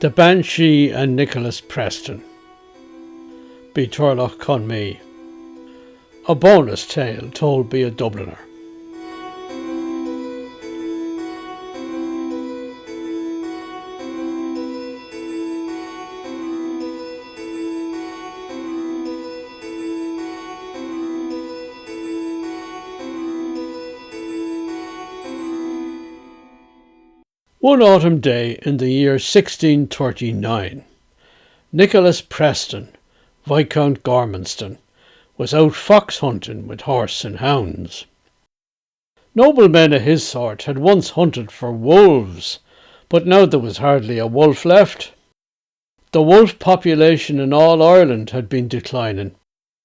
The Banshee and Nicholas Preston. Be Turlough con me. A bonus tale told by a Dubliner. One autumn day in the year 1639, Nicholas Preston, Viscount Gormanston, was out fox hunting with horse and hounds. Noblemen of his sort had once hunted for wolves, but now there was hardly a wolf left. The wolf population in all Ireland had been declining,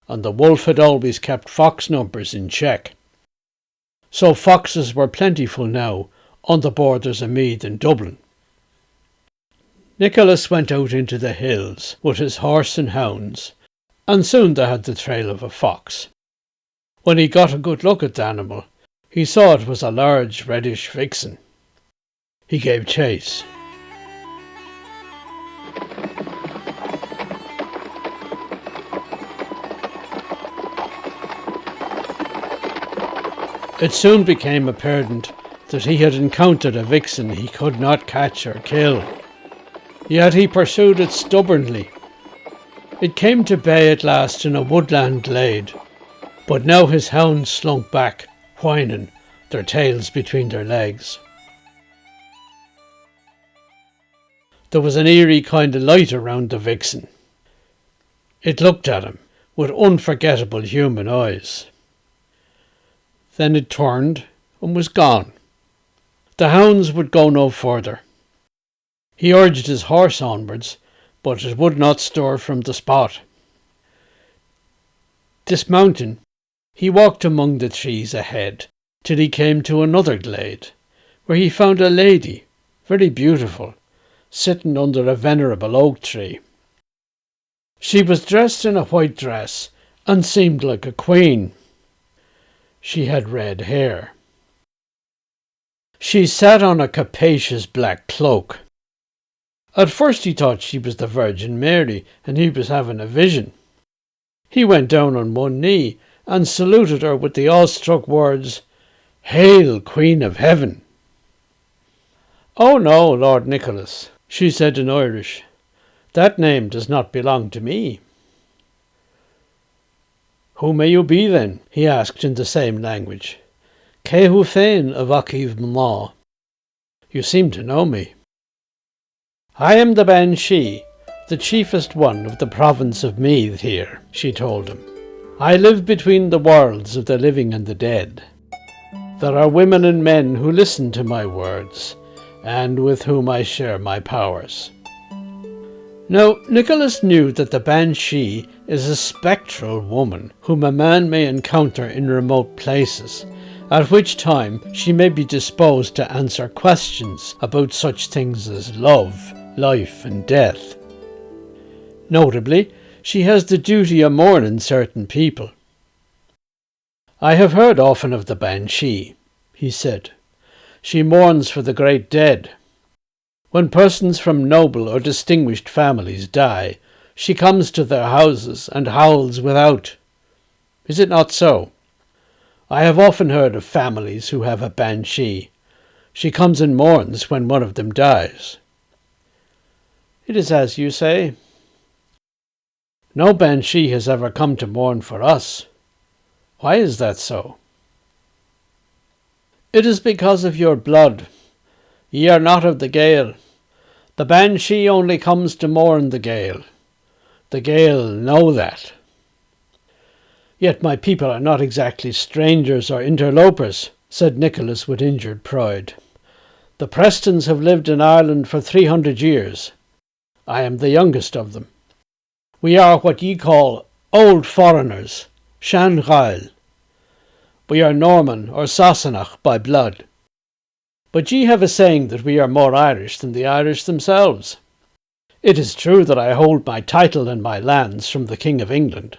and the wolf had always kept fox numbers in check. So foxes were plentiful now on the borders of Meath and Dublin. Nicholas went out into the hills with his horse and hounds, and soon they had the trail of a fox. When he got a good look at the animal, he saw it was a large reddish vixen. He gave chase. It soon became apparent that he had encountered a vixen he could not catch or kill. Yet he pursued it stubbornly. It came to bay at last in a woodland glade, but now his hounds slunk back, whining, their tails between their legs. There was an eerie kind of light around the vixen. It looked at him with unforgettable human eyes. Then it turned and was gone. The hounds would go no further. He urged his horse onwards, but it would not stir from the spot. Dismounting, he walked among the trees ahead till he came to another glade, where he found a lady, very beautiful, sitting under a venerable oak tree. She was dressed in a white dress and seemed like a queen. She had red hair. She sat on a capacious black cloak. At first he thought she was the Virgin Mary, and he was having a vision. He went down on one knee and saluted her with the awestruck words, "Hail, Queen of Heaven!" "Oh no, Lord Nicholas," she said in Irish. "That name does not belong to me." "Who may you be then?" he asked in the same language. "Cehu féin a bhacaíomh mná." "You seem to know me." "I am the Banshee, the chiefest one of the province of Meath here," she told him. "I live between the worlds of the living and the dead. There are women and men who listen to my words, and with whom I share my powers." Now, Nicholas knew that the Banshee is a spectral woman whom a man may encounter in remote places, at which time she may be disposed to answer questions about such things as love, life and death. Notably, she has the duty of mourning certain people. "I have heard often of the Banshee," he said. "She mourns for the great dead. When persons from noble or distinguished families die, she comes to their houses and howls without. Is it not so? I have often heard of families who have a Banshee. She comes and mourns when one of them dies." "It is as you say." "No Banshee has ever come to mourn for us. Why is that so?" "It is because of your blood. Ye are not of the Gael. The Banshee only comes to mourn the Gael. The Gael know that." "Yet my people are not exactly strangers or interlopers," said Nicholas with injured pride. "The Prestons have lived in Ireland for 300 years. I am the youngest of them. We are what ye call old foreigners, Sean Gael. We are Norman or Sassenach by blood. But ye have a saying that we are more Irish than the Irish themselves. It is true that I hold my title and my lands from the King of England,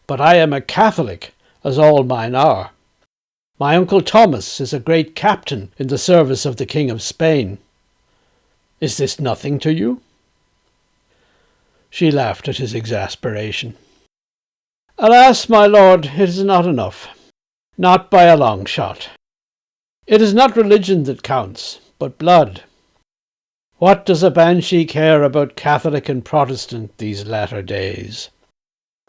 but I am a Catholic, as all mine are. My uncle Thomas is a great captain in the service of the King of Spain. Is this nothing to you?" She laughed at his exasperation. Alas, my lord, it is not enough. Not by a long shot. It is not religion that counts, but blood. What does a Banshee care about Catholic and Protestant these latter days?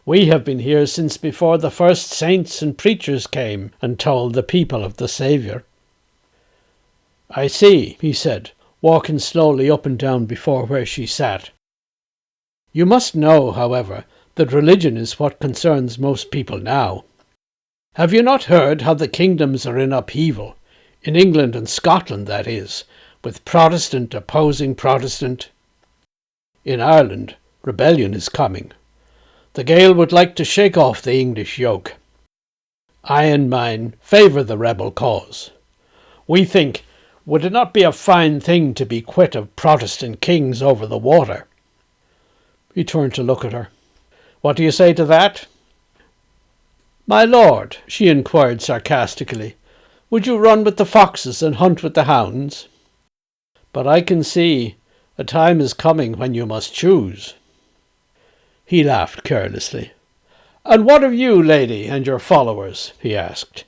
We have been here since before the first saints and preachers came and told the people of the Saviour. I see, he said, walking slowly up and down before where she sat. You must know, however, that religion is what concerns most people now. Have you not heard how the kingdoms are in upheaval, in England and Scotland, that is, with Protestant opposing Protestant? In Ireland, rebellion is coming. The Gael would like to shake off the English yoke. I and mine favour the rebel cause. We think, would it not be a fine thing to be quit of Protestant kings over the water? He turned to look at her. What do you say to that? My lord, she inquired sarcastically, would you run with the foxes and hunt with the hounds? But I can see a time is coming when you must choose. He laughed carelessly. And what of you, lady, and your followers? He asked.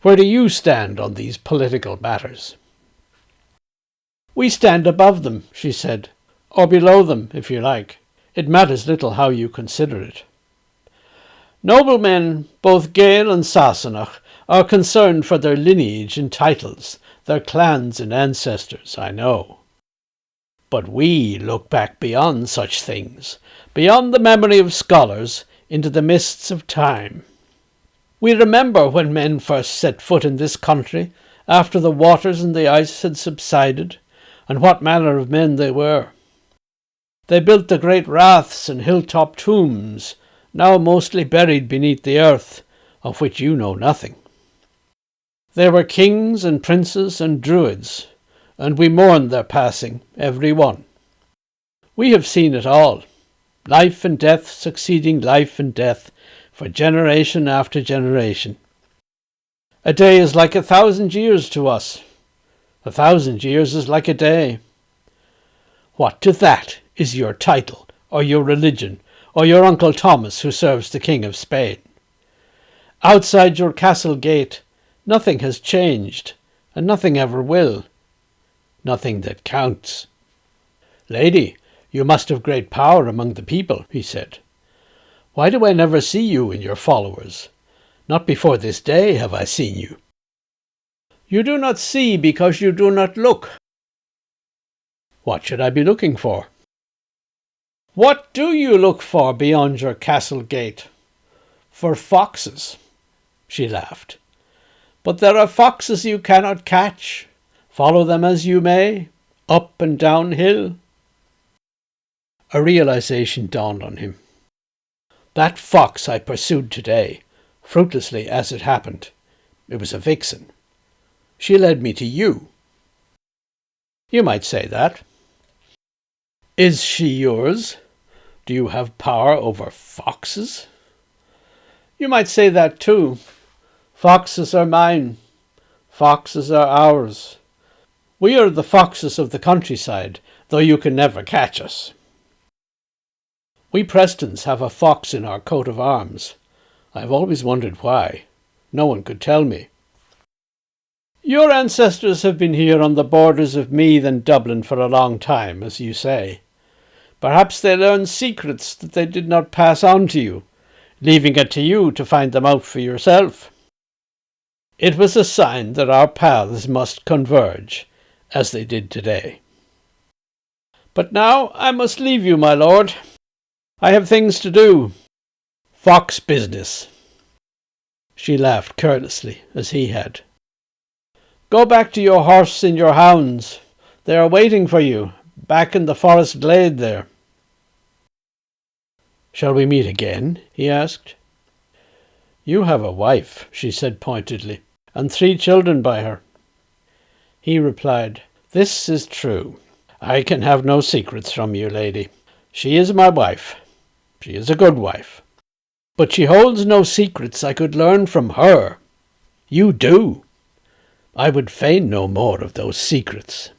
Where do you stand on these political matters? We stand above them, she said, or below them, if you like. It matters little how you consider it. Noblemen, both Gael and Sassenach, are concerned for their lineage and titles, their clans and ancestors, I know. But we look back beyond such things, beyond the memory of scholars, into the mists of time. We remember when men first set foot in this country, after the waters and the ice had subsided, and what manner of men they were. They built the great raths and hilltop tombs, now mostly buried beneath the earth, of which you know nothing. There were kings and princes and druids, and we mourn their passing, every one. We have seen it all, life and death succeeding life and death, for generation after generation. A day is like 1,000 years to us. 1,000 years is like a day. What to that is your title, or your religion, or your Uncle Thomas who serves the King of Spain? Outside your castle gate, nothing has changed, and nothing ever will. Nothing that counts. Lady, you must have great power among the people, he said. Why do I never see you and your followers? Not before this day have I seen you. You do not see because you do not look. What should I be looking for? What do you look for beyond your castle gate? For foxes, she laughed. But there are foxes you cannot catch, follow them as you may, up and down hill. A realization dawned on him. That fox I pursued today, fruitlessly as it happened, it was a vixen. She led me to you. You might say that. Is she yours? Do you have power over foxes? You might say that too. Foxes are mine. Foxes are ours. We are the foxes of the countryside, though you can never catch us. We Prestons have a fox in our coat of arms. I have always wondered why. No one could tell me. Your ancestors have been here on the borders of Meath and Dublin for a long time, as you say. Perhaps they learned secrets that they did not pass on to you, leaving it to you to find them out for yourself. It was a sign that our paths must converge, as they did today. But now I must leave you, my lord. I have things to do. Fox business. She laughed carelessly, as he had. Go back to your horse and your hounds. They are waiting for you, back in the forest glade there. Shall we meet again? He asked. You have a wife, she said pointedly, and 3 children by her. He replied, This is true. I can have no secrets from you, lady. She is my wife. She is a good wife. But she holds no secrets I could learn from her. You do. I would fain know more of those secrets.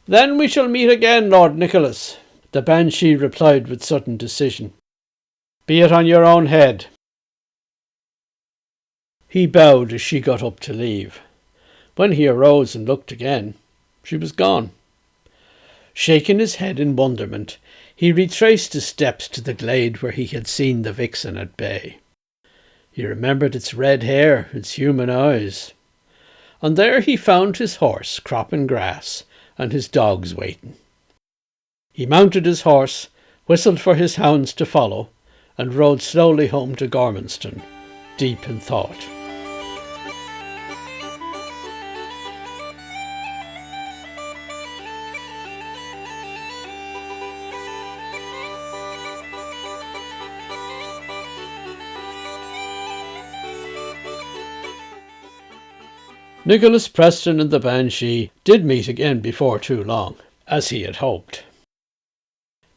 Then we shall meet again, Lord Nicholas. The Banshee replied with sudden decision. "Be it on your own head." He bowed as she got up to leave. When he arose and looked again, she was gone. Shaking his head in wonderment, he retraced his steps to the glade where he had seen the vixen at bay. He remembered its red hair, its human eyes. And there he found his horse cropping grass and his dogs waiting. He mounted his horse, whistled for his hounds to follow, and rode slowly home to Gormanston, deep in thought. Nicholas Preston and the Banshee did meet again before too long, as he had hoped.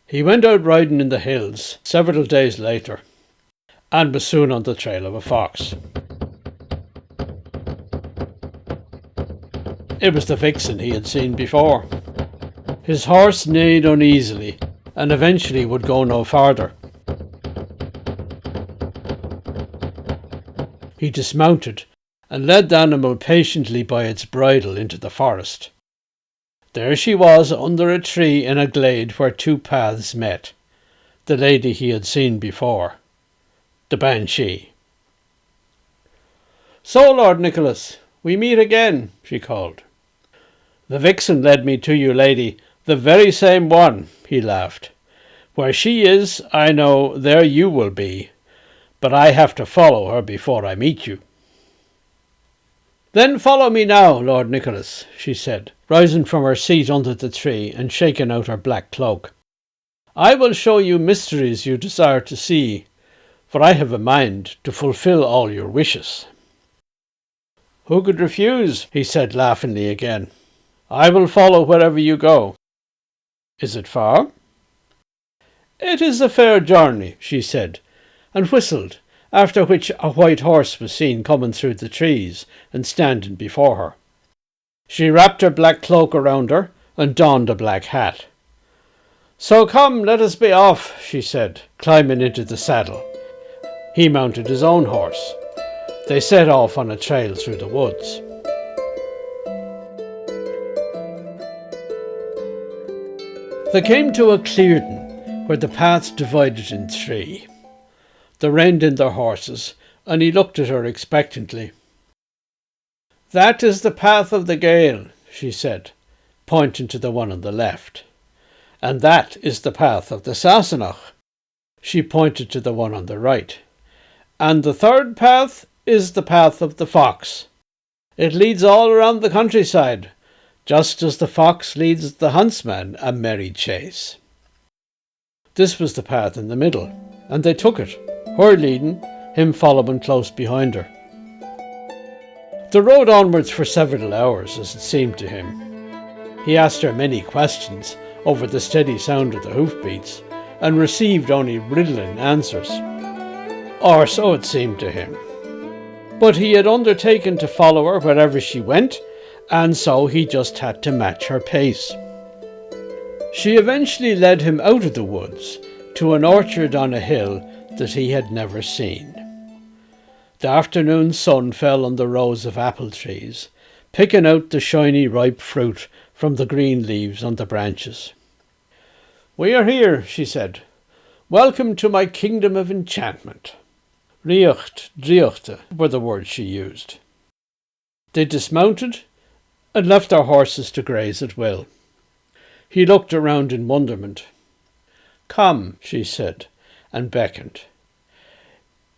He went out riding in the hills several days later, and was soon on the trail of a fox. It was the vixen he had seen before. His horse neighed uneasily, and eventually would go no farther. He dismounted and led the animal patiently by its bridle into the forest. There she was under a tree in a glade where two paths met. The lady he had seen before, the Banshee. "So, Lord Nicholas, we meet again," she called. "The vixen led me to you, lady, the very same one," he laughed. "Where she is, I know, there you will be, but I have to follow her before I meet you." "Then follow me now, Lord Nicholas," she said, rising from her seat under the tree and shaking out her black cloak. "I will show you mysteries you desire to see, for I have a mind to fulfil all your wishes." "Who could refuse?" he said laughingly again. "I will follow wherever you go." "Is it far?" "It is a fair journey," she said, and whistled, after which a white horse was seen coming through the trees and standing before her. She wrapped her black cloak around her and donned a black hat. "So come, let us be off," she said, climbing into the saddle. He mounted his own horse. They set off on a trail through the woods. They came to a clearing where the paths divided in three. They reined in their horses, and he looked at her expectantly. "That is the path of the Gael," she said, pointing to the one on the left. "And that is the path of the Sassenach." She pointed to the one on the right. "And the third path is the path of the fox. It leads all around the countryside, just as the fox leads the huntsman a merry chase." This was the path in the middle, and they took it, her leading, him following close behind her. They rode onwards for several hours, as it seemed to him. He asked her many questions over the steady sound of the hoofbeats, and received only riddling answers. Or so it seemed to him. But he had undertaken to follow her wherever she went, and so he just had to match her pace. She eventually led him out of the woods to an orchard on a hill that he had never seen. The afternoon sun fell on the rows of apple trees, picking out the shiny ripe fruit from the green leaves on the branches. "We are here," she said. "Welcome to my kingdom of enchantment." Riocht, driochte were the words she used. They dismounted and left their horses to graze at will. He looked around in wonderment. "Come," she said, and beckoned.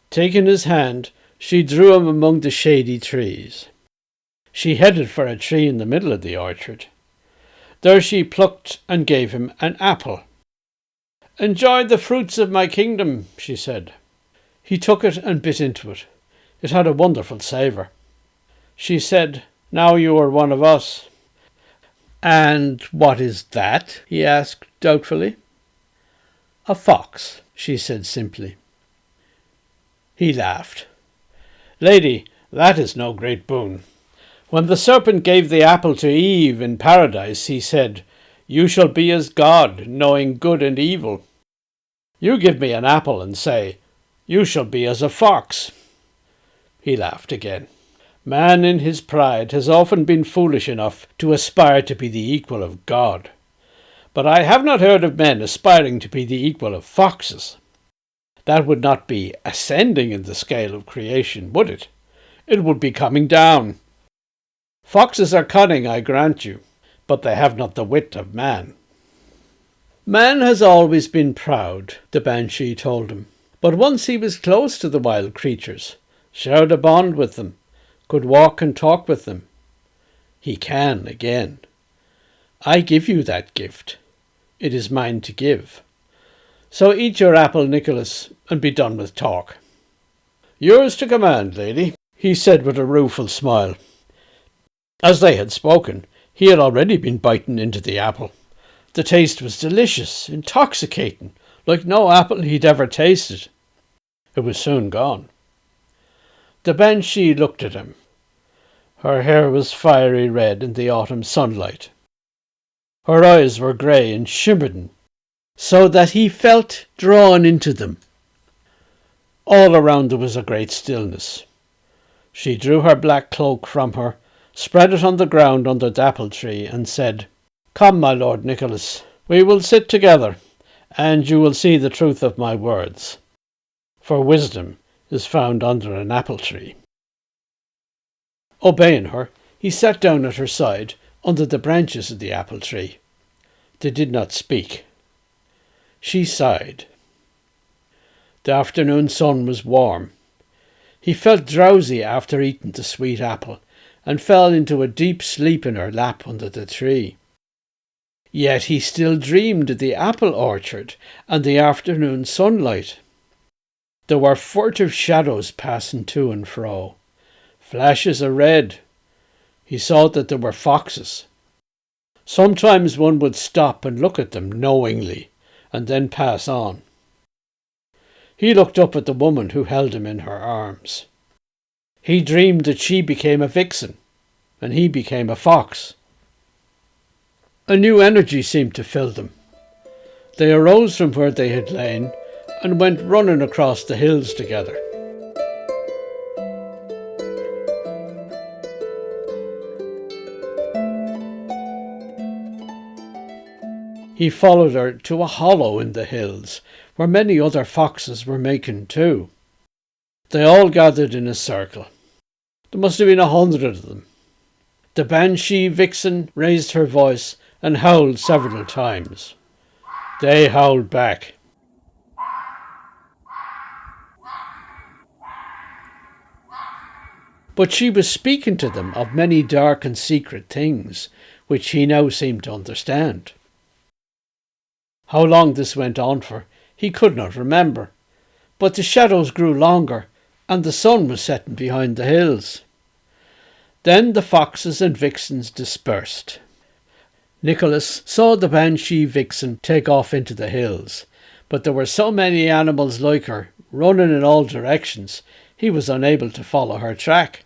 Taking his hand, she drew him among the shady trees. She headed for a tree in the middle of the orchard. There she plucked and gave him an apple. "Enjoy the fruits of my kingdom," she said. He took it and bit into it. It had a wonderful savour. She said, "Now you are one of us." "And what is that?" he asked doubtfully. "A fox," she said simply. He laughed. "Lady, that is no great boon. When the serpent gave the apple to Eve in paradise, he said, You shall be as God, knowing good and evil. You give me an apple and say, You shall be as a fox. He laughed again. Man in his pride has often been foolish enough to aspire to be the equal of God. But I have not heard of men aspiring to be the equal of foxes. That would not be ascending in the scale of creation, would it? It would be coming down. Foxes are cunning, I grant you, but they have not the wit of man. Man has always been proud, the Banshee told him, but once he was close to the wild creatures, shared a bond with them, could walk and talk with them. He can again. I give you that gift. It is mine to give. So eat your apple, Nicholas, and be done with talk. Yours to command, lady, he said with a rueful smile. As they had spoken, he had already been biting into the apple. The taste was delicious, intoxicating, like no apple he'd ever tasted. It was soon gone. The Banshee looked at him. Her hair was fiery red in the autumn sunlight. Her eyes were grey and shimmering, so that he felt drawn into them. All around there was a great stillness. She drew her black cloak from her, spread it on the ground under the apple tree, and said, Come, my lord Nicholas, we will sit together, and you will see the truth of my words. For wisdom is found under an apple tree. Obeying her, he sat down at her side under the branches of the apple tree. They did not speak. She sighed. The afternoon sun was warm. He felt drowsy after eating the sweet apple, and fell into a deep sleep in her lap under the tree. Yet he still dreamed of the apple orchard and the afternoon sunlight. There were furtive shadows passing to and fro, flashes of red. He saw that there were foxes. Sometimes one would stop and look at them knowingly, and then pass on. He looked up at the woman who held him in her arms. He dreamed that she became a vixen, and he became a fox. A new energy seemed to fill them. They arose from where they had lain, and went running across the hills together. He followed her to a hollow in the hills, where many other foxes were making too. They all gathered in a circle. There must have been 100 of them. The Banshee vixen raised her voice and howled several times. They howled back. But she was speaking to them of many dark and secret things, which he now seemed to understand. How long this went on for, he could not remember, but the shadows grew longer, and the sun was setting behind the hills. Then the foxes and vixens dispersed. Nicholas saw the Banshee vixen take off into the hills, but there were so many animals like her, running in all directions, he was unable to follow her track.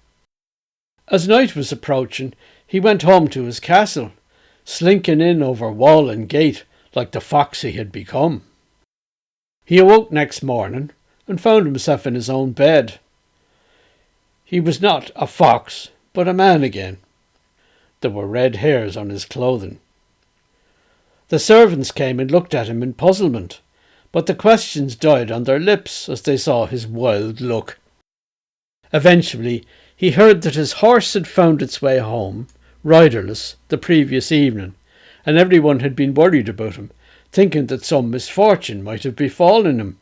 As night was approaching, he went home to his castle, slinking in over wall and gate like the fox he had become. He awoke next morning and found himself in his own bed. He was not a fox, but a man again. There were red hairs on his clothing. The servants came and looked at him in puzzlement, but the questions died on their lips as they saw his wild look. Eventually, he heard that his horse had found its way home, riderless, the previous evening, and everyone had been worried about him, thinking that some misfortune might have befallen him.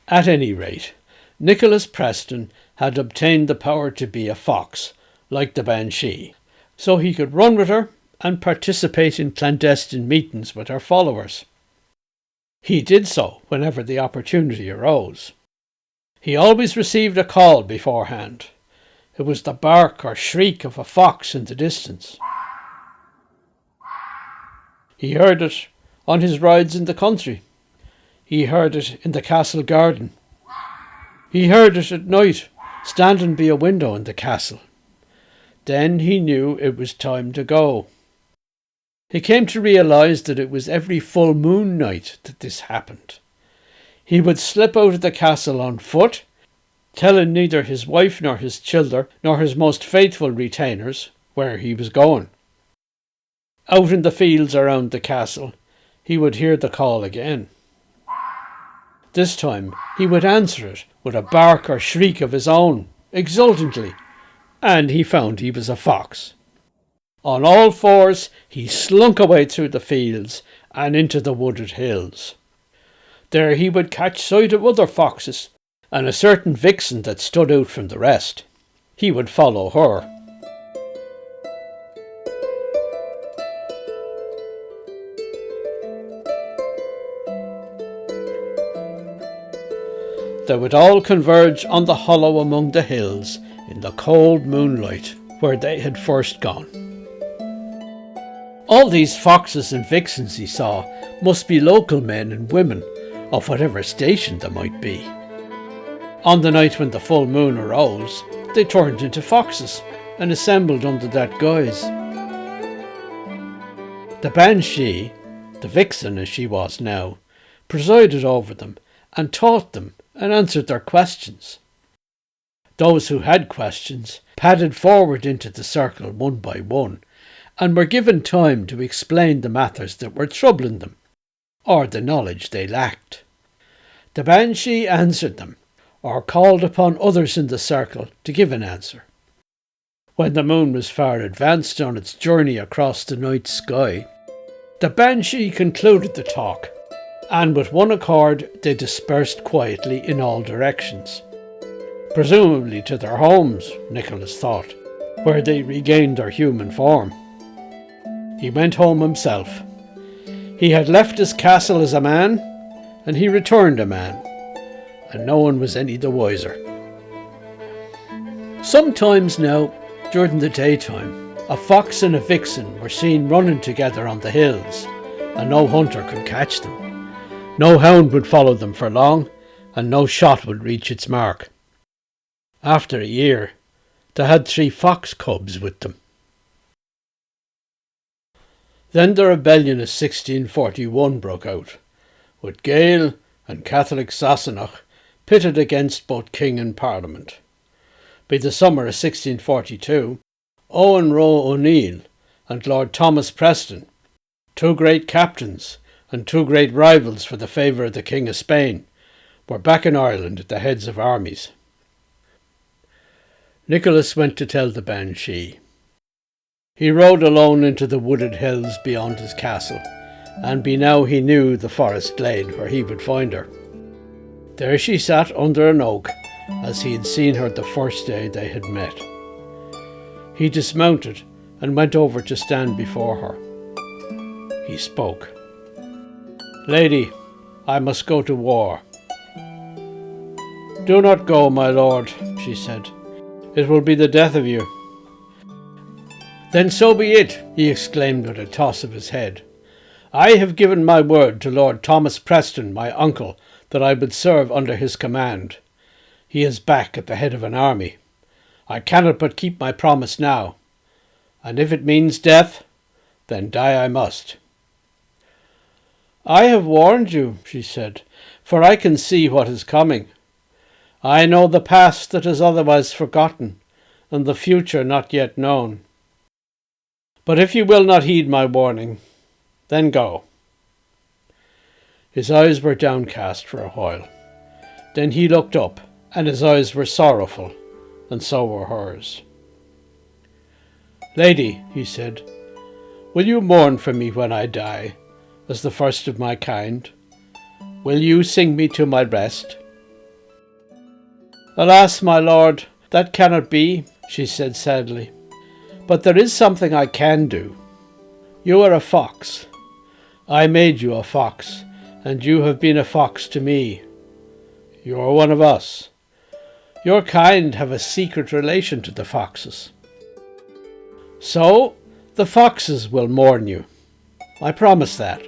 At any rate, Nicholas Preston had obtained the power to be a fox, like the Banshee, so he could run with her and participate in clandestine meetings with her followers. He did so whenever the opportunity arose. He always received a call beforehand. It was the bark or shriek of a fox in the distance. He heard it on his rides in the country. He heard it in the castle garden. He heard it at night, standing by a window in the castle. Then he knew it was time to go. He came to realise that it was every full moon night that this happened. He would slip out of the castle on foot, telling neither his wife nor his children nor his most faithful retainers where he was going. Out in the fields around the castle, he would hear the call again. This time he would answer it with a bark or shriek of his own, exultantly, and he found he was a fox. On all fours he slunk away through the fields and into the wooded hills. There he would catch sight of other foxes, and a certain vixen that stood out from the rest. He would follow her. They would all converge on the hollow among the hills in the cold moonlight where they had first gone. All these foxes and vixens he saw must be local men and women of whatever station they might be. On the night when the full moon arose, they turned into foxes and assembled under that guise. The Banshee, the vixen as she was now, presided over them and taught them and answered their questions. Those who had questions padded forward into the circle one by one and were given time to explain the matters that were troubling them, or the knowledge they lacked. The Banshee answered them, or called upon others in the circle to give an answer. When the moon was far advanced on its journey across the night sky, the Banshee concluded the talk, and with one accord they dispersed quietly in all directions. Presumably to their homes, Nicholas thought, where they regained their human form. He went home himself. He had left his castle as a man, and he returned a man, and no one was any the wiser. Sometimes now, during the daytime, a fox and a vixen were seen running together on the hills, and no hunter could catch them. No hound would follow them for long, and no shot would reach its mark. After a year, they had 3 fox cubs with them. Then the rebellion of 1641 broke out, with Gael and Catholic Sassenach pitted against both king and parliament. By the summer of 1642, Owen Roe O'Neill and Lord Thomas Preston, 2 great captains and 2 great rivals for the favour of the King of Spain, were back in Ireland at the heads of armies. Nicholas went to tell the Banshee. He rode alone into the wooded hills beyond his castle, and by now he knew the forest glade where he would find her. There she sat under an oak, as he had seen her the first day they had met. He dismounted and went over to stand before her. He spoke. "Lady, I must go to war." "Do not go, my lord," she said. "It will be the death of you." "Then so be it," he exclaimed with a toss of his head. "I have given my word to Lord Thomas Preston, my uncle, that I would serve under his command. He is back at the head of an army. I cannot but keep my promise now, and if it means death, then die I must." "I have warned you," she said, "for I can see what is coming. I know the past that is otherwise forgotten, and the future not yet known. But if you will not heed my warning, then go." His eyes were downcast for a while. Then he looked up, and his eyes were sorrowful, and so were hers. "Lady," he said, "will you mourn for me when I die, as the first of my kind? Will you sing me to my rest?" "Alas, my lord, that cannot be," she said sadly. "But there is something I can do. You are a fox. I made you a fox, and you have been a fox to me. You are one of us. Your kind have a secret relation to the foxes. So the foxes will mourn you. I promise that.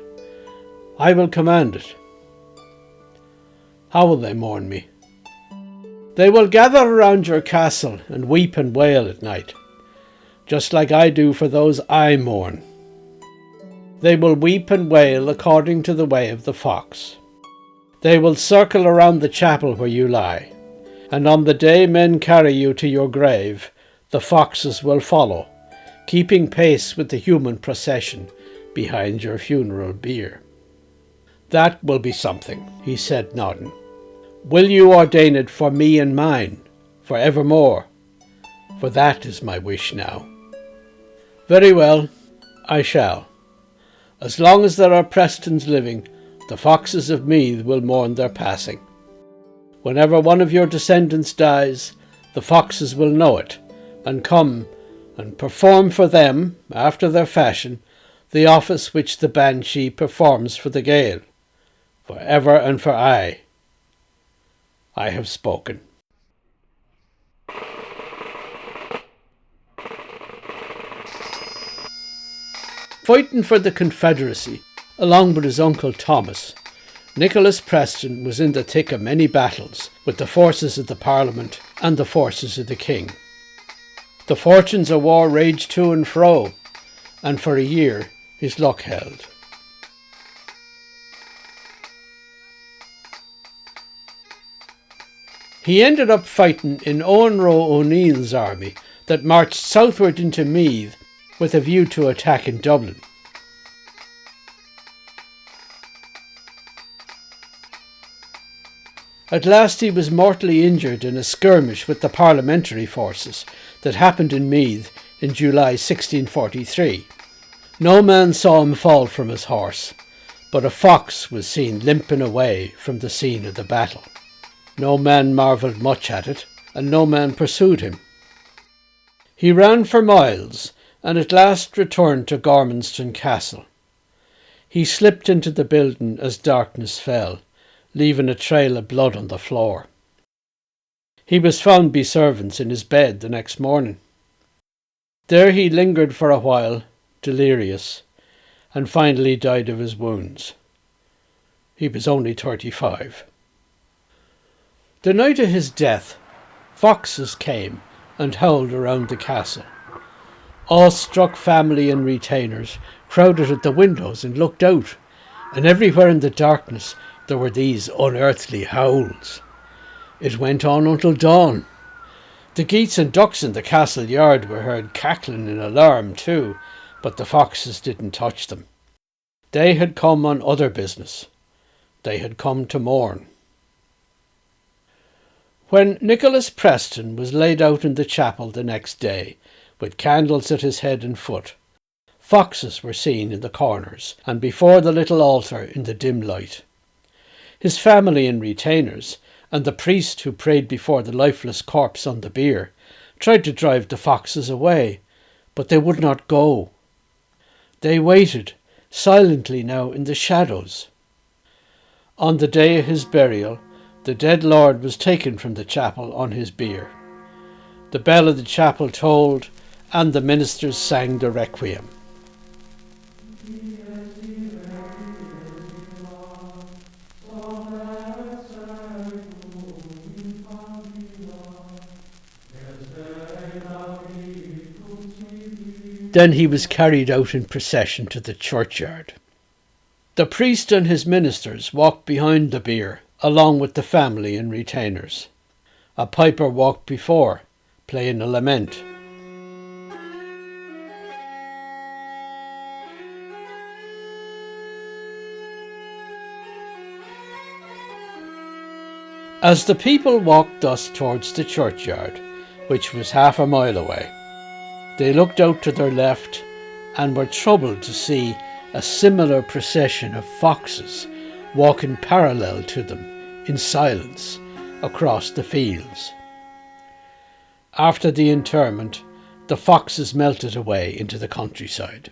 I will command it." "How will they mourn me?" "They will gather around your castle and weep and wail at night, just like I do for those I mourn." They will weep and wail according to the way of the fox. They will circle around the chapel where you lie, and on the day men carry you to your grave, the foxes will follow, keeping pace with the human procession behind your funeral bier." "That will be something," he said, nodding. "Will you ordain it for me and mine, for evermore? For that is my wish now." "Very well, I shall. As long as there are Prestons living, the foxes of Meath will mourn their passing. Whenever one of your descendants dies, the foxes will know it, and come and perform for them, after their fashion, the office which the Banshee performs for the Gael, for ever and for aye. I have spoken." Fighting for the Confederacy, along with his uncle Thomas, Nicholas Preston was in the thick of many battles with the forces of the Parliament and the forces of the King. The fortunes of war raged to and fro, and for a year his luck held. He ended up fighting in Owen Roe O'Neill's army that marched southward into Meath with a view to attacking Dublin. At last he was mortally injured in a skirmish with the parliamentary forces that happened in Meath in July 1643. No man saw him fall from his horse, but a fox was seen limping away from the scene of the battle. No man marvelled much at it, and no man pursued him. He ran for miles, and at last returned to Gormanston Castle. He slipped into the building as darkness fell, leaving a trail of blood on the floor. He was found by servants in his bed the next morning. There he lingered for a while, delirious, and finally died of his wounds. He was only 35. The night of his death, foxes came and howled around the castle. Awe-struck family and retainers crowded at the windows and looked out, and everywhere in the darkness there were these unearthly howls. It went on until dawn. The geese and ducks in the castle yard were heard cackling in alarm too, but the foxes didn't touch them. They had come on other business. They had come to mourn. When Nicholas Preston was laid out in the chapel the next day, with candles at his head and foot, foxes were seen in the corners and before the little altar in the dim light. His family and retainers, and the priest who prayed before the lifeless corpse on the bier, tried to drive the foxes away, but they would not go. They waited, silently now in the shadows. On the day of his burial, the dead lord was taken from the chapel on his bier. The bell of the chapel tolled, and the ministers sang the requiem. Then he was carried out in procession to the churchyard. The priest and his ministers walked behind the bier, along with the family and retainers. A piper walked before, playing a lament. As the people walked thus towards the churchyard, which was half a mile away, they looked out to their left and were troubled to see a similar procession of foxes walking parallel to them in silence across the fields. After the interment, the foxes melted away into the countryside.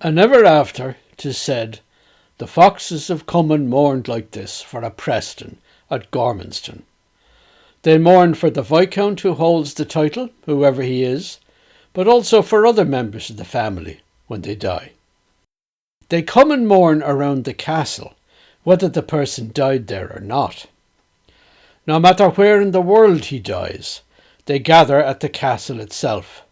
And ever after, 'tis said, the foxes have come and mourned like this for a Preston at Gormanston. They mourn for the viscount who holds the title, whoever he is, but also for other members of the family when they die. They come and mourn around the castle, whether the person died there or not. No matter where in the world he dies, they gather at the castle itself.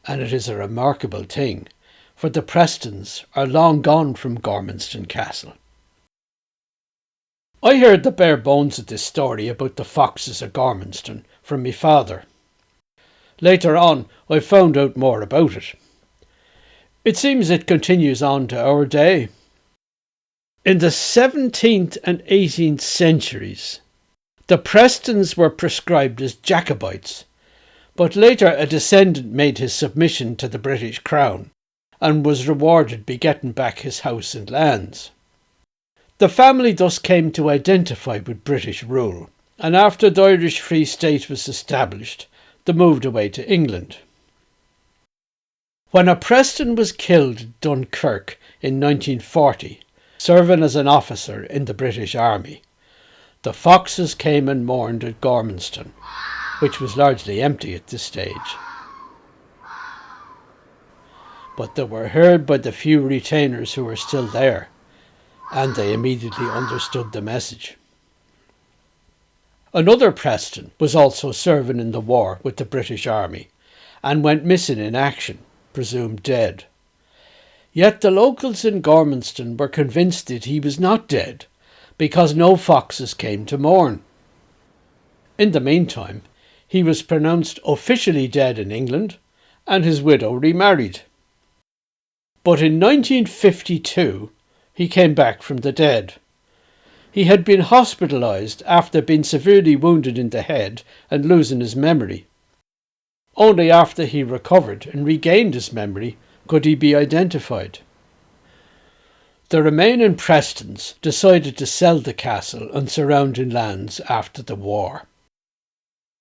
And it is a remarkable thing, for the Prestons are long gone from Gormanston Castle. I heard the bare bones of this story about the foxes of Gormanston from my father. Later on, I found out more about it. It seems it continues on to our day. In the 17th and 18th centuries, the Prestons were prescribed as Jacobites, but later a descendant made his submission to the British Crown and was rewarded by getting back his house and lands. The family thus came to identify with British rule, and after the Irish Free State was established, they moved away to England. When a Preston was killed at Dunkirk in 1940, serving as an officer in the British Army, the foxes came and mourned at Gormanston, which was largely empty at this stage. But they were heard by the few retainers who were still there, and they immediately understood the message. Another Preston was also serving in the war with the British Army, and went missing in action, presumed dead. Yet the locals in Gormanston were convinced that he was not dead, because no foxes came to mourn. In the meantime, he was pronounced officially dead in England, and his widow remarried. But in 1952, he came back from the dead. He had been hospitalised after being severely wounded in the head and losing his memory. Only after he recovered and regained his memory could he be identified. The remaining Prestons decided to sell the castle and surrounding lands after the war.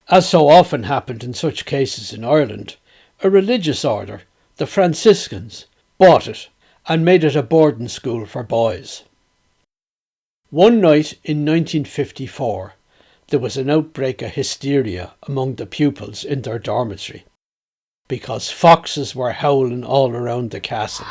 As so often happened in such cases in Ireland, a religious order, the Franciscans, bought it and made it a boarding school for boys. One night in 1954, there was an outbreak of hysteria among the pupils in their dormitory, because foxes were howling all around the castle.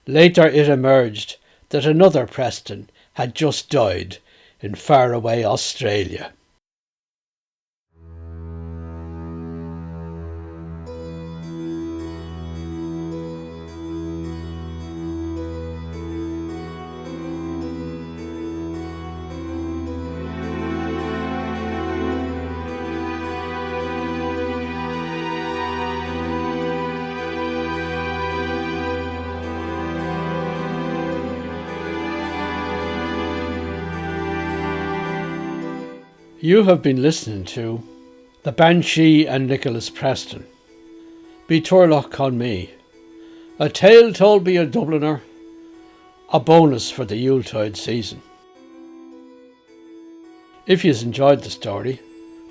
Later it emerged that another Preston had just died in faraway Australia. You have been listening to The Banshee and Nicholas Preston, Be Turlock on Me, a tale told by a Dubliner, a bonus for the Yuletide season. If you've enjoyed the story,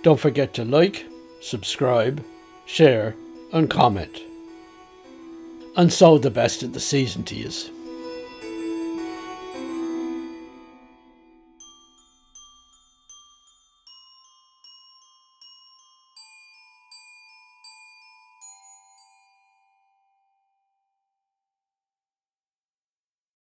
don't forget to like, subscribe, share and comment. And so the best of the season to yous.